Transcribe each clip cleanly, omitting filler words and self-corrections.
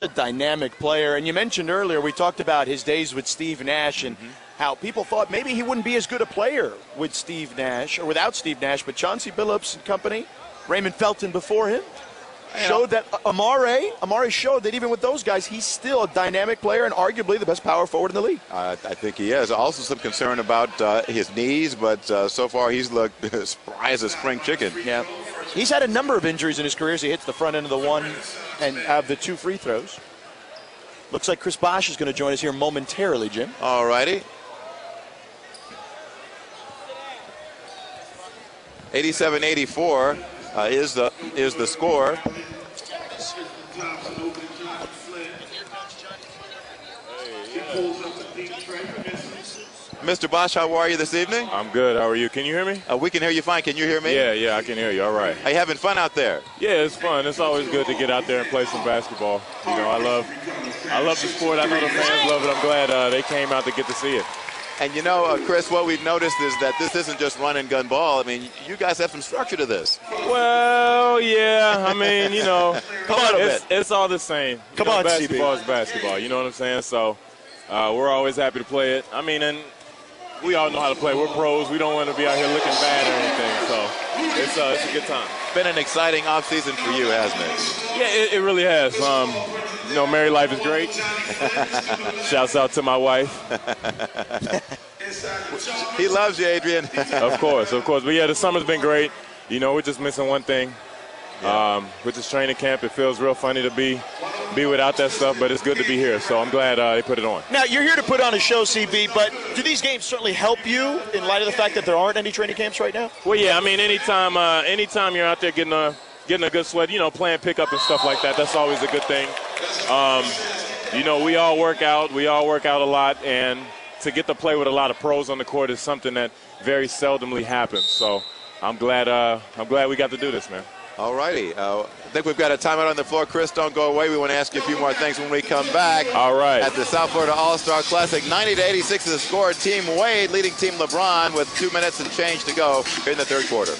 A dynamic player, and you mentioned earlier, we talked about his days with Steve Nash and how people thought maybe he wouldn't be as good a player with Steve Nash or without Steve Nash, but Chauncey Billups and company, Raymond Felton before him, showed that Amare showed that even with those guys, he's still a dynamic player and arguably the best power forward in the league. I think he is. Also some concern about his knees, but so far he's looked spry as a spring chicken. Yeah. He's had a number of injuries in his career as he hits the front end of the one and have the 2 free throws. Looks like Chris Bosh is going to join us here momentarily, Jim. All righty. 87-84 is the score. Mr. Bosh, how are you this evening? I'm good. How are you? Can you hear me? We can hear you fine. Can you hear me? Yeah, I can hear you. All right. Are you having fun out there? Yeah, it's fun. It's always good to get out there and play some basketball. You know, I love the sport. I know the fans love it. I'm glad they came out to get to see it. And you know, Chris, what we've noticed is that this isn't just run and gun ball. I mean, you guys have some structure to this. Well, yeah. I mean, you know, it's all the same. Come on, basketball is basketball. You know what I'm saying? So we're always happy to play it. I mean, and we all know how to play. We're pros. We don't want to be out here looking bad or anything. So it's a good time. Been an exciting offseason for you, hasn't it? Yeah, it really has. You know, married life is great. Shouts out to my wife. He loves you, Adrian. Of course. But yeah, the summer's been great. You know, we're just missing one thing, which is training camp. It feels real funny to be without that stuff, but it's good to be here. So I'm glad they put it on. Now, you're here to put on a show, CB, but do these games certainly help you in light of the fact that there aren't any training camps right now? Well, yeah. I mean, anytime you're out there getting a good sweat, you know, playing pickup and stuff like that, that's always a good thing. You know, we all work out a lot, and to get to play with a lot of pros on the court is something that very seldomly happens. So I'm glad we got to do this, man. All righty. I think we've got a timeout on the floor. Chris, don't go away. We want to ask you a few more things when we come back. All right. At the South Florida All-Star Classic, 90-86 is the score. Team Wade leading Team LeBron with 2 minutes and change to go in the third quarter.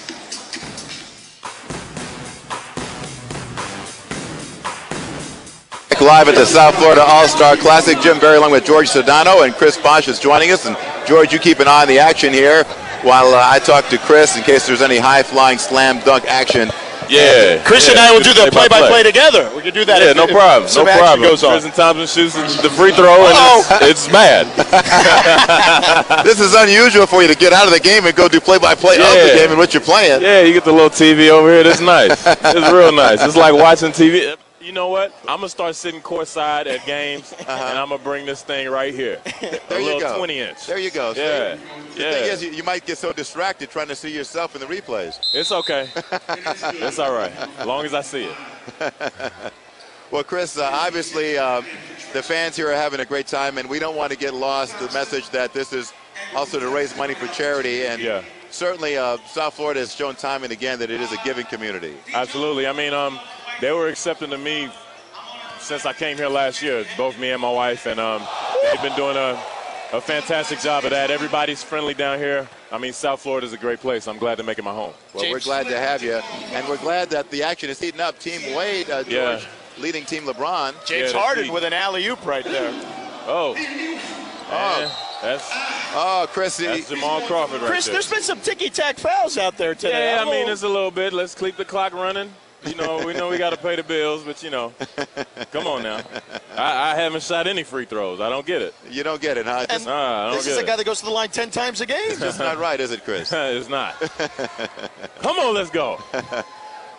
Live at the South Florida All-Star Classic. Jim Berry along with George Sedano, and Chris Bosh is joining us. And George, you keep an eye on the action here while I talk to Chris in case there's any high-flying slam dunk action. Yeah. Chris and I will do the play-by-play together. We can do that. Yeah, no problem. No problem. Goes on. Chris and Thompson shoots the free throw, and it's mad. This is unusual for you to get out of the game and go do play-by-play of the game and what you're playing. Yeah, you get the little TV over here. That's nice. It's real nice. It's like watching TV. You know what? I'm going to start sitting courtside at games, and I'm going to bring this thing right here. There you go. 20-inch. There you go. Yeah. The thing is, you might get so distracted trying to see yourself in the replays. It's okay. It's all right, as long as I see it. Well, Chris, obviously the fans here are having a great time, and we don't want to get lost the message that this is also to raise money for charity. And certainly South Florida has shown time and again that it is a giving community. Absolutely. I mean, they were accepting to me since I came here last year, both me and my wife, and they've been doing a fantastic job of that. Everybody's friendly down here. I mean, South Florida is a great place. I'm glad to make it my home. Well, we're glad to have you, and we're glad that the action is heating up. Team Wade, George, leading Team LeBron. James Harden with an alley-oop right there. Chris. That's Jamal Crawford right Chris, there. there's been some ticky-tack fouls out there today. Yeah, I mean, it's a little bit. Let's keep the clock running. You know, we got to pay the bills, but, you know, come on now. I haven't shot any free throws. I don't get it. You don't get it, huh? I don't get it. This is a guy that goes to the line 10 times a game. It's just not right, is it, Chris? It's not. Come on, let's go.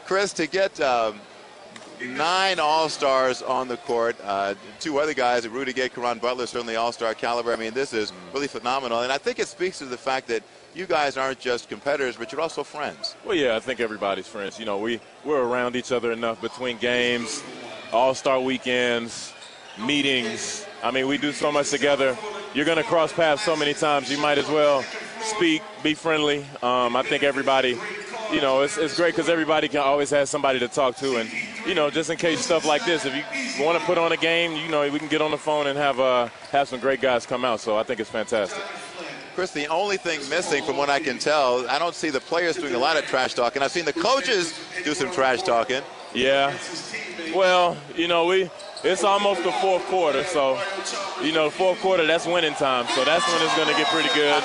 Chris, to get 9 All-Stars on the court, 2 other guys, Rudy Gay, Caron Butler, certainly All-Star caliber. I mean, this is really phenomenal, and I think it speaks to the fact that you guys aren't just competitors, but you're also friends. Well, yeah, I think everybody's friends. You know, we're around each other enough between games, All-Star weekends, meetings. I mean, we do so much together. You're going to cross paths so many times, you might as well speak, be friendly. I think everybody, you know, it's great because everybody can always have somebody to talk to. And, you know, just in case stuff like this, if you want to put on a game, you know, we can get on the phone and have some great guys come out. So I think it's fantastic. Chris, the only thing missing from what I can tell, I don't see the players doing a lot of trash talking. I've seen the coaches do some trash talking. Yeah. Well, you know, it's almost the fourth quarter, so, you know, the fourth quarter, that's winning time. So that's when it's going to get pretty good.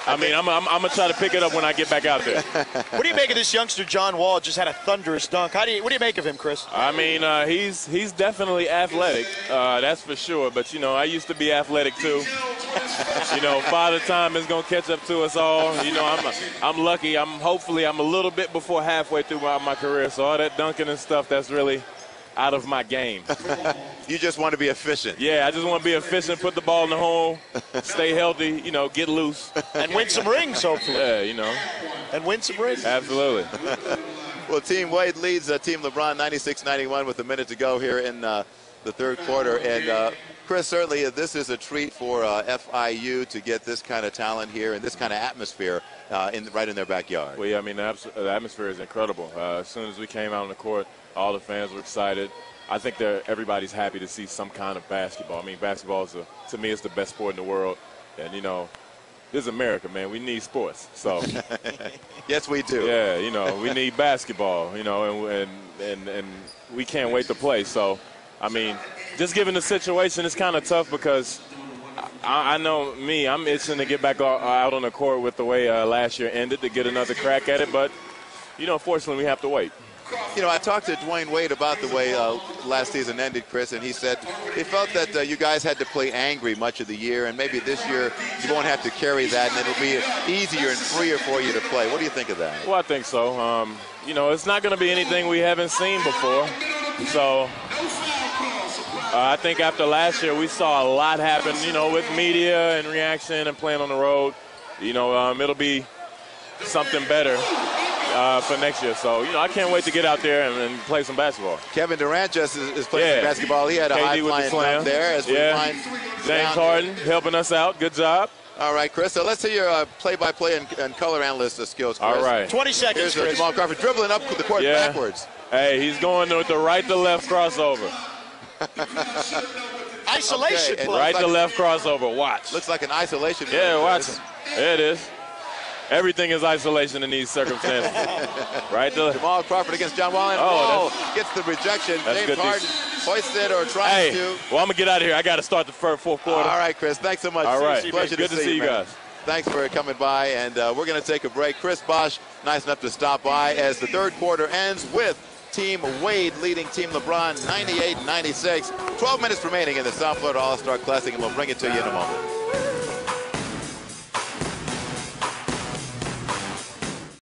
I mean, I'm going to try to pick it up when I get back out there. What do you make of this youngster, John Wall? Just had a thunderous dunk. What do you make of him, Chris? I mean, he's definitely athletic, that's for sure. But, you know, I used to be athletic too. You know, Father Time is going to catch up to us all. You know, I'm lucky. Hopefully I'm a little bit before halfway through my career. So all that dunking and stuff, that's really out of my game. You just want to be efficient. Yeah, I just want to be efficient, put the ball in the hole, stay healthy, you know, get loose. And win some rings, hopefully. Yeah, you know. And win some rings. Absolutely. Well, Team Wade leads Team LeBron 96-91 with a minute to go here in the third quarter. And, Chris, certainly this is a treat for FIU to get this kind of talent here and this kind of atmosphere right in their backyard. Well, yeah, I mean, the atmosphere is incredible. As soon as we came out on the court, all the fans were excited. I think everybody's happy to see some kind of basketball. I mean, basketball to me is the best sport in the world. And, you know, this is America, man. We need sports. So yes, we do. Yeah, you know, we need basketball, you know, and we can't wait to play. So, I mean, just given the situation, it's kind of tough because I know me, I'm itching to get back out on the court with the way last year ended to get another crack at it. But, you know, fortunately, we have to wait. You know, I talked to Dwayne Wade about the way last season ended, Chris, and he said he felt that you guys had to play angry much of the year, and maybe this year you won't have to carry that, and it'll be easier and freer for you to play. What do you think of that? Well, I think so. You know, it's not going to be anything we haven't seen before. So I think after last year we saw a lot happen, you know, with media and reaction and playing on the road. You know, it'll be something better for next year. So, you know, I can't wait to get out there and play some basketball. Kevin Durant just is playing some basketball. He had a high-flying dunk there as we find James Harden helping us out. Good job. All right, Chris. So let's see your play-by-play and color analyst skills, Chris. All right. 20 seconds, Here's Chris. Jamal Crawford dribbling up the court backwards. Hey, he's going with the right to left crossover. Isolation play. Right to left crossover. Watch. Looks like an isolation. Yeah, watch it. There it is. Everything is isolation in these circumstances. Right to Jamal Crawford against John Wall. Oh, gets the rejection. That's James Harden hoists it or tries to. Well, I'm going to get out of here. I got to start the fourth quarter. All right, Chris. Thanks so much. All right. Pleasure Good to see you guys. Thanks for coming by, and we're going to take a break. Chris Bosh, nice enough to stop by as the third quarter ends with Team Wade leading Team LeBron 98-96. 12 minutes remaining in the South Florida All-Star Classic, and we'll bring it to you in a moment.